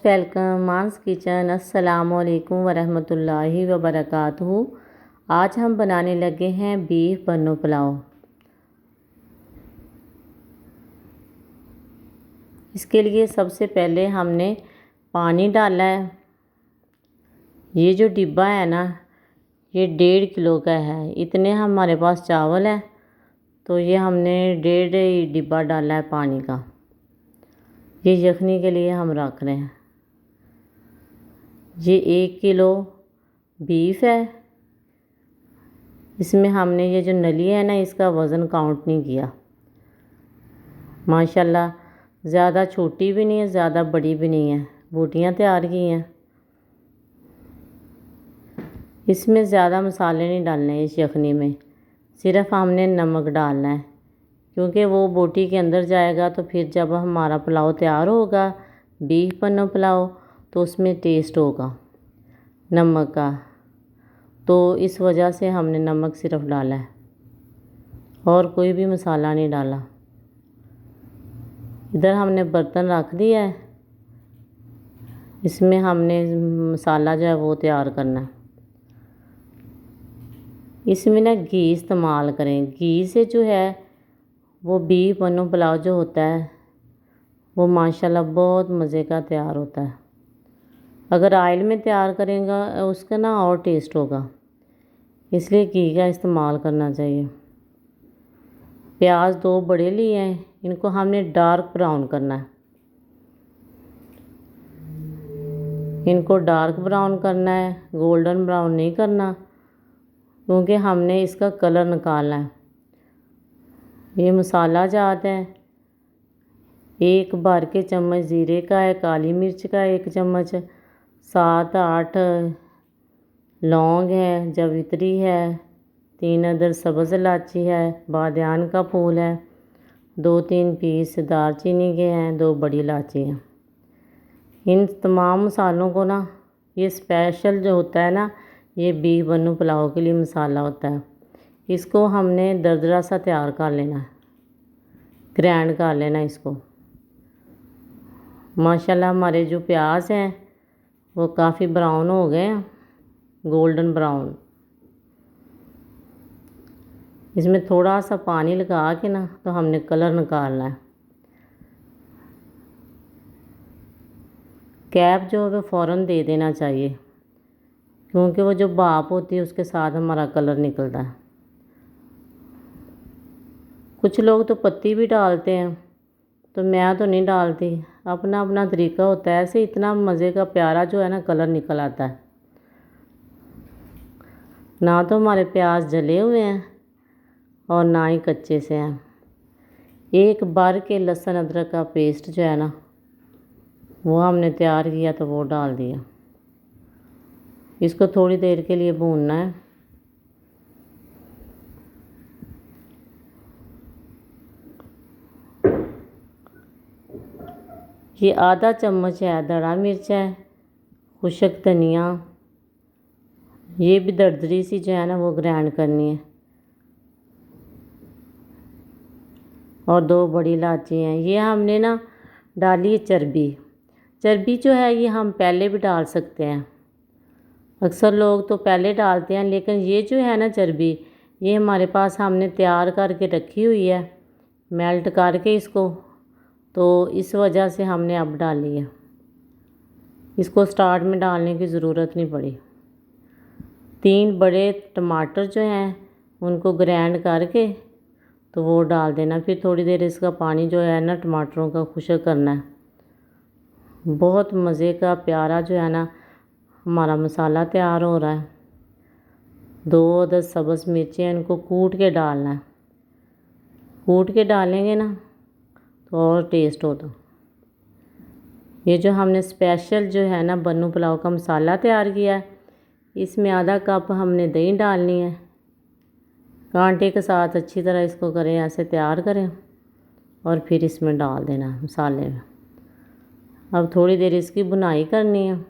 Welcome मांस kitchen. अस्सलामुअलैकुम वरहमतुल्लाहि वबरकातुहू। आज हम बनाने लगे हैं बीफ बन्नो पुलाव। इसके लिए सबसे पहले हमने पानी डाला है। ये जो डिब्बा है ना, ये 1.5 किलो का है। इतने हमारे पास चावल है तो ये हमने 1.5 डिब्बा डाला है पानी का। ये यखनी के लिए हम रख रहे हैं। ये 1 किलो बीफ है। इसमें हमने ये जो नली है ना, इसका वज़न काउंट नहीं किया। माशाल्लाह ज़्यादा छोटी भी नहीं है, ज़्यादा बड़ी भी नहीं है। बोटियाँ तैयार की हैं। इसमें ज़्यादा मसाले नहीं डालने हैं। इस यखनी में सिर्फ़ हमने नमक डालना है, क्योंकि वो बोटी के अंदर जाएगा तो फिर जब हमारा पुलाव तैयार होगा, बीफ बन्नो पुलाव, तो उसमें टेस्ट होगा नमक का। तो इस वजह से हमने नमक सिर्फ डाला है और कोई भी मसाला नहीं डाला। इधर हमने बर्तन रख दिया है। इसमें हमने मसाला जो है वो तैयार करना है। इसमें ना घी इस्तेमाल करें। घी से जो है वो बीफ बन्नो पुलाव जो होता है वो माशाल्लाह बहुत मज़े का तैयार होता है। अगर ऑयल में तैयार करेंगे उसका ना और टेस्ट होगा, इसलिए घी का इस्तेमाल करना चाहिए। प्याज 2 बड़े लिए हैं, इनको हमने डार्क ब्राउन करना है। इनको डार्क ब्राउन करना है, गोल्डन ब्राउन नहीं करना, क्योंकि हमने इसका कलर निकालना है। ये मसाला जात है। 1 भर के चम्मच ज़ीरे का है, काली मिर्च का 1 चम्मच, 7-8 लौंग है, जावित्री है, 3 अदर सब्ज़ इलायची है, बादियान का फूल है, 2-3 पीस दालचीनी के हैं, 2 बड़ी इलायची हैं। इन तमाम मसालों को ना, ये स्पेशल जो होता है ना, ये बीफ बन्नो पुलाव के लिए मसाला होता है। इसको हमने दरदरा सा तैयार कर लेना है, ग्राइंड कर लेना इसको। माशाल्लाह हमारे जो प्याज हैं वो काफ़ी ब्राउन हो गए हैं, गोल्डन ब्राउन। इसमें थोड़ा सा पानी लगा के ना तो हमने कलर निकालना है। कैप जो है वो फ़ौरन दे देना चाहिए, क्योंकि वो जो भाप होती है उसके साथ हमारा कलर निकलता है। कुछ लोग तो पत्ती भी डालते हैं, तो मैं तो नहीं डालती। अपना अपना तरीका होता है। ऐसे इतना मज़े का प्यारा जो है ना कलर निकल आता है। ना तो हमारे प्याज जले हुए हैं और ना ही कच्चे से हैं। 1 भर के लहसुन अदरक का पेस्ट जो है ना वो हमने तैयार किया तो वो डाल दिया। इसको थोड़ी देर के लिए भूनना है। ये आधा चम्मच है दड़ा मिर्च है, खुशक धनिया, ये भी दरदरी सी जो है ना वो ग्राइंड करनी है, और 2 बड़ी इलायची हैं। ये हमने ना डाली है चर्बी। चर्बी जो है ये हम पहले भी डाल सकते हैं। अक्सर लोग तो पहले डालते हैं, लेकिन ये जो है ना चर्बी, ये हमारे पास हमने तैयार करके रखी हुई है, मेल्ट करके इसको, तो इस वजह से हमने अब डाली है। इसको स्टार्ट में डालने की ज़रूरत नहीं पड़ी। 3 बड़े टमाटर जो हैं उनको ग्राइंड करके तो वो डाल देना। फिर थोड़ी देर इसका पानी जो है ना टमाटरों का खुश्क करना है। बहुत मज़े का प्यारा जो है ना हमारा मसाला तैयार हो रहा है। 2 अदर सब्ज़ मिर्चें हैं, इनको कूट के डालना है। कूट के डालेंगे ना तो और टेस्ट होता। ये जो हमने स्पेशल जो है ना बन्नो पुलाव का मसाला तैयार किया है, इसमें आधा कप हमने दही डालनी है। कांटे के साथ अच्छी तरह इसको करें, ऐसे तैयार करें और फिर इसमें डाल देना मसाले में। अब थोड़ी देर इसकी भुनाई करनी है।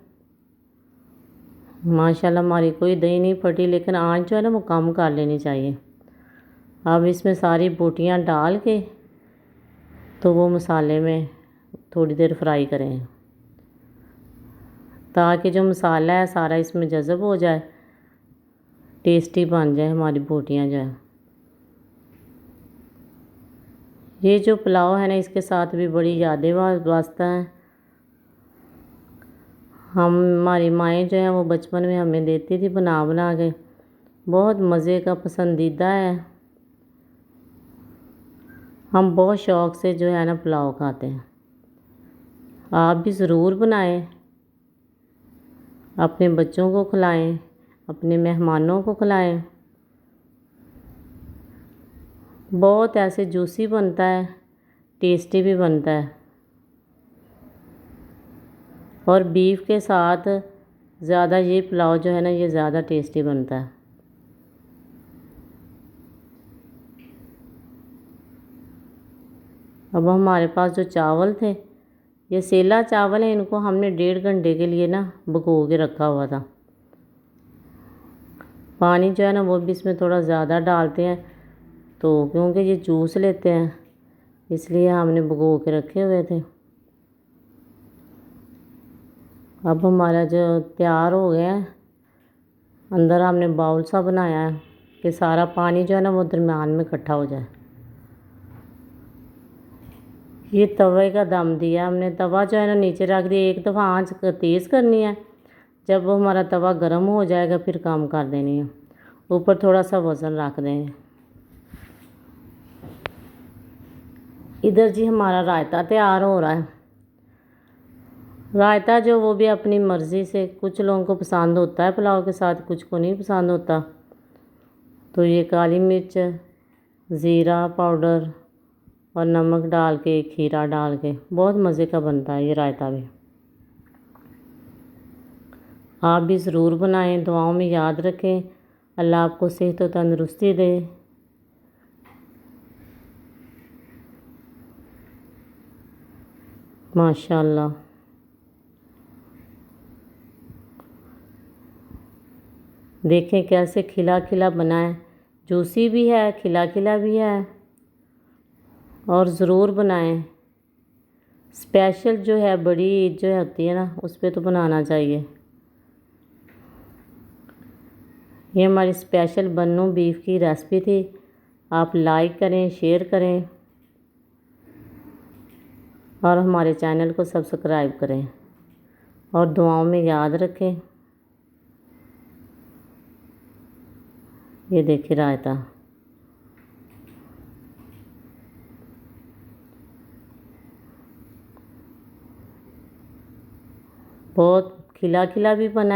माशाल्लाह हमारी कोई दही नहीं फटी, लेकिन आंच जो है ना वो कम कर लेनी चाहिए। अब इसमें सारी बोटियां डाल के तो वो मसाले में थोड़ी देर फ्राई करें। ताकि जो मसाला है सारा इसमें जज़ब हो जाए, टेस्टी बन जाए हमारी बोटियाँ जो है। ये जो पुलाव है ना, इसके साथ भी बड़ी यादें वास्ता हैं। हमारी माएँ जो हैं वो बचपन में हमें देती थी बना बना के, बहुत मज़े का पसंदीदा है। हम बहुत शौक़ से जो है ना पुलाव खाते हैं। आप भी ज़रूर बनाएं, अपने बच्चों को खिलाएं, अपने मेहमानों को खिलाएं। बहुत ऐसे जूसी बनता है, टेस्टी भी बनता है। और बीफ के साथ ज़्यादा ये पुलाव जो है ना, ये ज़्यादा टेस्टी बनता है। अब हमारे पास जो चावल थे, ये सेला चावल है, इनको हमने 1.5 घंटे के लिए ना भिगो के रखा हुआ था। पानी जो है ना वो भी इसमें थोड़ा ज़्यादा डालते हैं, तो क्योंकि ये जूस लेते हैं इसलिए हमने भिगो के रखे हुए थे। अब हमारा जो तैयार हो गया है, अंदर हमने बाउल सा बनाया है कि सारा पानी जो है ना वो दरम्यान में इकट्ठा हो जाए। ये तवे का दम दिया हमने, तवा जो है ना नीचे रख दिया। एक दफ़ा आंच तेज़ करनी है, जब वो हमारा तवा गर्म हो जाएगा फिर कम कर देनी है। ऊपर थोड़ा सा वज़न रख देंगे। इधर जी हमारा रायता तैयार हो रहा है। रायता जो वो भी अपनी मर्ज़ी से, कुछ लोगों को पसंद होता है पुलाव के साथ, कुछ को नहीं पसंद होता। तो ये काली मिर्च, ज़ीरा पाउडर और नमक डाल के, खीरा डाल के बहुत मज़े का बनता है ये रायता भी। आप भी ज़रूर बनाएं, दुआओं में याद रखें। अल्लाह आपको सेहत और तंदुरुस्ती दे। माशाल्लाह। देखें कैसे खिला खिला बना है, जूसी भी है, खिला खिला भी है। और ज़रूर बनाएं। स्पेशल जो है, बड़ी ईद जो होती है ना, उस पर तो बनाना चाहिए। ये हमारी स्पेशल बन्नू बीफ की रेसिपी थी। आप लाइक करें, शेयर करें और हमारे चैनल को सब्सक्राइब करें और दुआओं में याद रखें। ये देखिए रायता, बहुत खिला खिला भी बना है।